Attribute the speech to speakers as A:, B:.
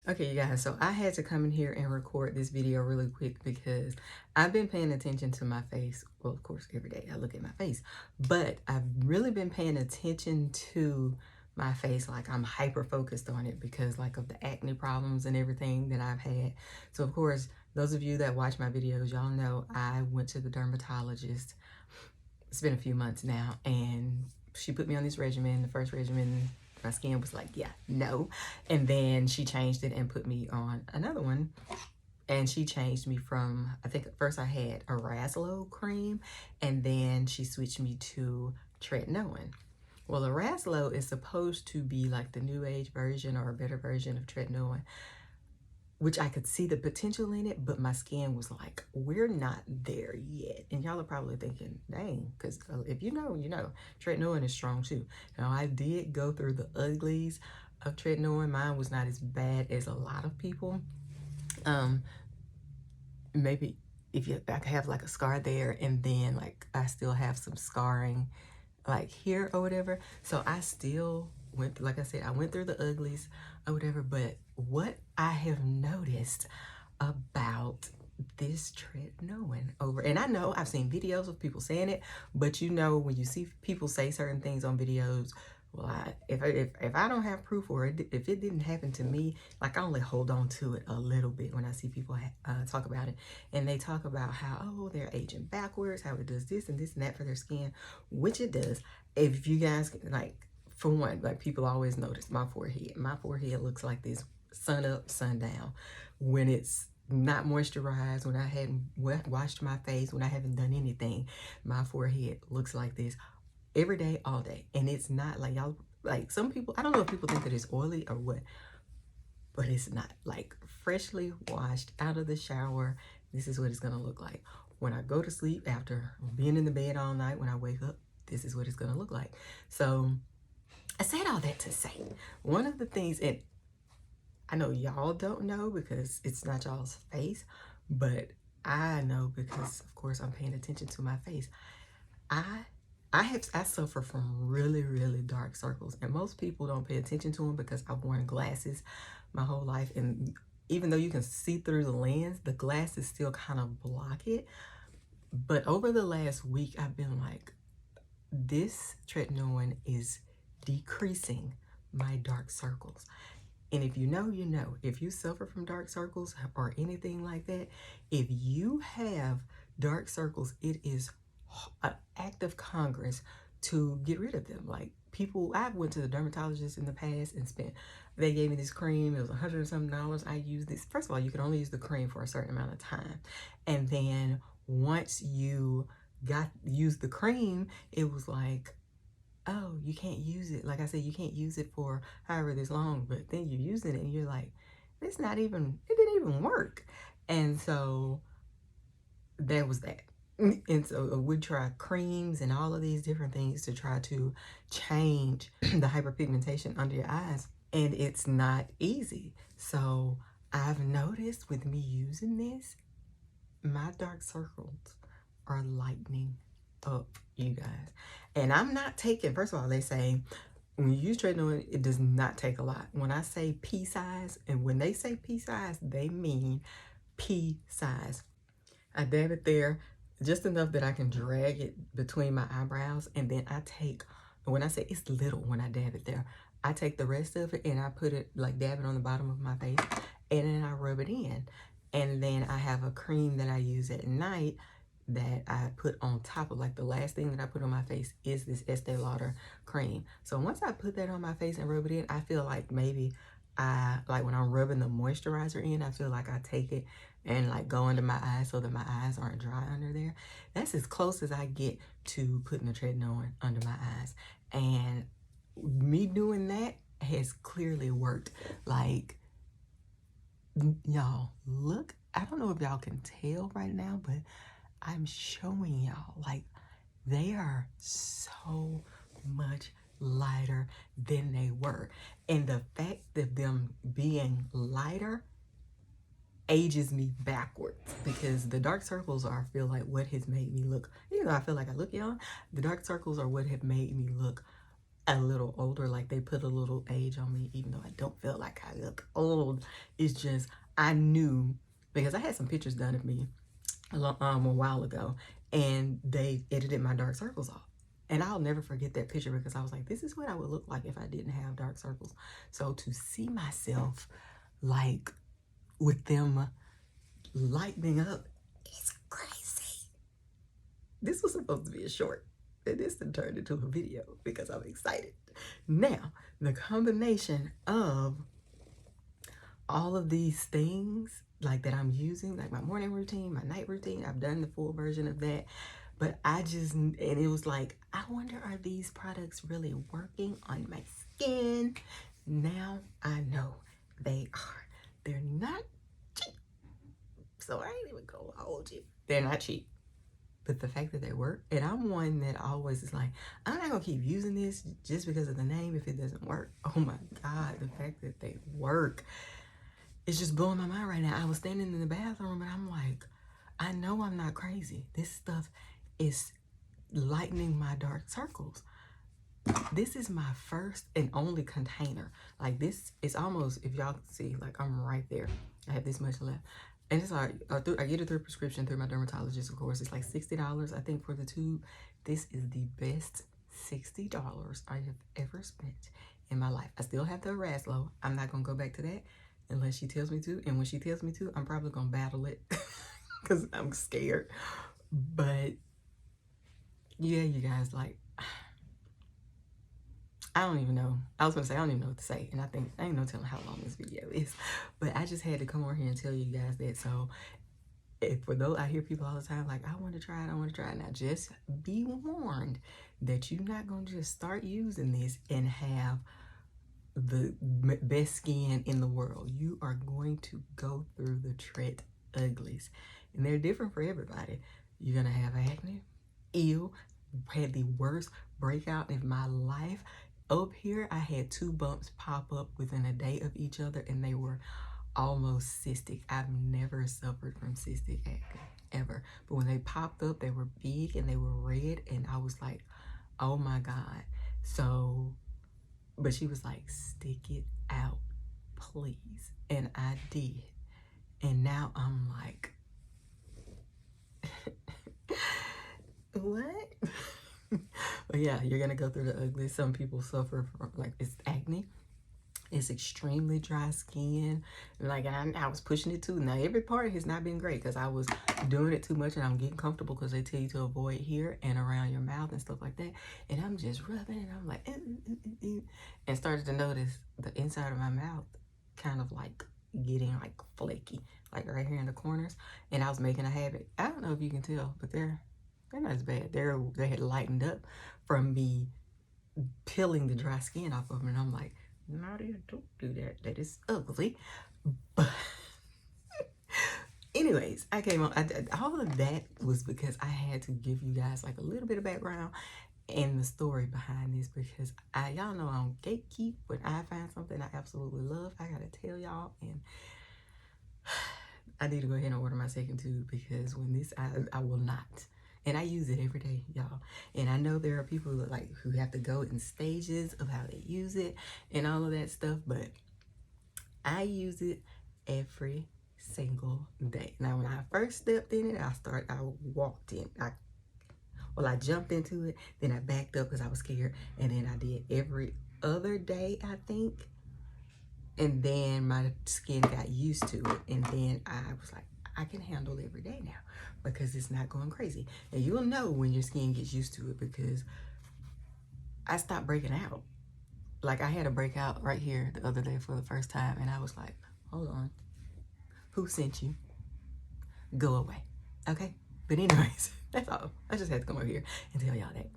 A: Okay, you guys, so I had to come in here and record this video really quick because I've been paying attention to my face. Well, of course, every day I look at my face, but I've really been paying attention to my face. Like I'm hyper focused on it because like of the acne problems and everything that I've had. So of course, those of you that watch my videos, y'all know I went to the dermatologist. It's been a few months now, and she put me on this regimen. The first regimen, my skin was like, yeah, no. And then she changed it and put me on another one. And she changed me from, I think at first I had a Raslo cream, and then she switched me to Tretinoin. Well, a Raslo is supposed to be like the new age version or a better version of Tretinoin, which I could see the potential in it, but my skin was like, we're not there yet. And y'all are probably thinking, dang, because if you know, you know, Tretinoin is strong too. Now, I did go through the uglies of Tretinoin. Mine was not as bad as a lot of people. Maybe if you, I have like a scar there, and then like I still have some scarring like here or whatever. So I still went, like I said, I went through the uglies or whatever. But what I have noticed about this Tretinoin over, and I know I've seen videos of people saying it, but you know, when you see people say certain things on videos, well, if I don't have proof, or if it didn't happen to me, like I only hold on to it a little bit when I see people talk about it, and they talk about how, oh, they're aging backwards, how it does this and this and that for their skin, which it does. If you guys like, for one, like people always notice my forehead. My forehead looks like this sun up, sun down when it's not moisturized, when I hadn't washed my face, when I haven't done anything. My forehead looks like this every day, all day. And it's not like y'all, like some people, I don't know if people think that it's oily or what, but it's not. Like freshly washed out of the shower, this is what it's gonna look like. When I go to sleep after being in the bed all night, when I wake up, this is what it's gonna look like. So I said all that to say, one of the things, and I know y'all don't know because it's not y'all's face, but I know because of course I'm paying attention to my face. I suffer from really, really dark circles, and most people don't pay attention to them because I've worn glasses my whole life, and even though you can see through the lens, the glasses still kind of block it. But over the last week, I've been like, this Tretinoin is decreasing my dark circles. And if you know, you know. If you suffer from dark circles or anything like that, if you have dark circles, it is an act of Congress to get rid of them. Like people, I went to the dermatologist in the past and they gave me this cream. It was $100 and something. I used this. First of all, you can only use the cream for a certain amount of time. And then once you use the cream, it was like, oh, you can't use it. Like I said, you can't use it for however this long, but then you're using it and you're like, it didn't even work. And so that was that. And so we try creams and all of these different things to try to change the hyperpigmentation under your eyes. And it's not easy. So I've noticed with me using this, my dark circles are lightening up, you guys. And I'm not taking, first of all, they say when you use Tretinoin, it does not take a lot. When I say pea size, and when they say pea size, they mean pea size. I dab it there just enough that I can drag it between my eyebrows, and then I take, when I say it's little when I dab it there, I take the rest of it and I put it, like dab it on the bottom of my face, and then I rub it in. And then I have a cream that I use at night that I put on top of, like the last thing that I put on my face is this Estee Lauder cream. So once I put that on my face and rub it in, I feel like maybe like when I'm rubbing the moisturizer in, I feel like I take it and like go under my eyes so that my eyes aren't dry under there. That's as close as I get to putting the Tretinoin under my eyes. And me doing that has clearly worked. Like, y'all, look, I don't know if y'all can tell right now, but I'm showing y'all, like, they are so much lighter than they were. And the fact of them being lighter ages me backwards, because the dark circles are, I feel like, what has made me look, even though I feel like I look young, the dark circles are what have made me look a little older, like they put a little age on me, even though I don't feel like I look old. It's just, I knew, because I had some pictures done of me a while ago, and they edited my dark circles off. And I'll never forget that picture because I was like, this is what I would look like if I didn't have dark circles. So to see myself like with them lightening up, it's crazy. This was supposed to be a short, and this turned into a video because I'm excited. Now, the combination of all of these things like that I'm using, like my morning routine, my night routine, I've done the full version of that. But and it was like, I wonder, are these products really working on my skin? Now I know they are. They're not cheap. So I ain't even gonna hold you. They're not cheap. But the fact that they work, and I'm one that always is like, I'm not gonna keep using this just because of the name if it doesn't work. Oh my God, the fact that they work, it's just blowing my mind right now. I was standing in the bathroom and I'm like, I know I'm not crazy. This stuff is lightening my dark circles. This is my first and only container. Like this is almost, if y'all can see, like I'm right there. I have this much left. And it's like, I get it through a prescription through my dermatologist, of course. It's like $60, I think, for the tube. This is the best $60 I have ever spent in my life. I still have the Raslo. I'm not going to go back to that unless she tells me to. And when she tells me to, I'm probably going to battle it because I'm scared. But yeah, you guys, like, I don't even know. I was going to say, I don't even know what to say. And I ain't no telling how long this video is. But I just had to come over here and tell you guys that. So for those, I hear people all the time like, I want to try it, I want to try it. Now, just be warned that you're not going to just start using this and have the best skin in the world. You are going to go through the Tret uglies. And they're different for everybody. You're going to have acne. Ew. Had the worst breakout in my life. Up here, I had 2 bumps pop up within a day of each other, and they were almost cystic. I've never suffered from cystic acne, ever. But when they popped up, they were big and they were red, and I was like, oh my God. So, but she was like, stick it out, please. And I did. And now I'm like, what? But yeah, you're gonna go through the ugly. Some people suffer from, like, it's acne. It's extremely dry skin. Like, I was pushing it too. Now, every part has not been great because I was doing it too much and I'm getting comfortable because they tell you to avoid here and around your mouth and stuff like that. And I'm just rubbing and I'm like, and started to notice the inside of my mouth kind of like getting like flaky, like right here in the corners. And I was making a habit. I don't know if you can tell, but they're not as bad. They had lightened up from me peeling the dry skin off of them. And I'm like, Nadia, don't do that. That is ugly. But anyways, I came on. All of that was because I had to give you guys like a little bit of background and the story behind this, because y'all know I don't gatekeep. When I find something I absolutely love, I gotta tell y'all. And I need to go ahead and order my second tube, because when this, I will not. And I use it every day, y'all. And I know there are people that who have to go in stages of how they use it and all of that stuff, but I use it every single day. Now, when I first stepped in it, I walked in. I jumped into it, then I backed up because I was scared, and then I did every other day, I think. And then my skin got used to it, and then I was like, I can handle every day now because it's not going crazy. And you'll know when your skin gets used to it, because I stopped breaking out. Like, I had a breakout right here the other day for the first time, and I was like, hold on. Who sent you? Go away. Okay? But anyways, that's all. I just had to come over here and tell y'all that.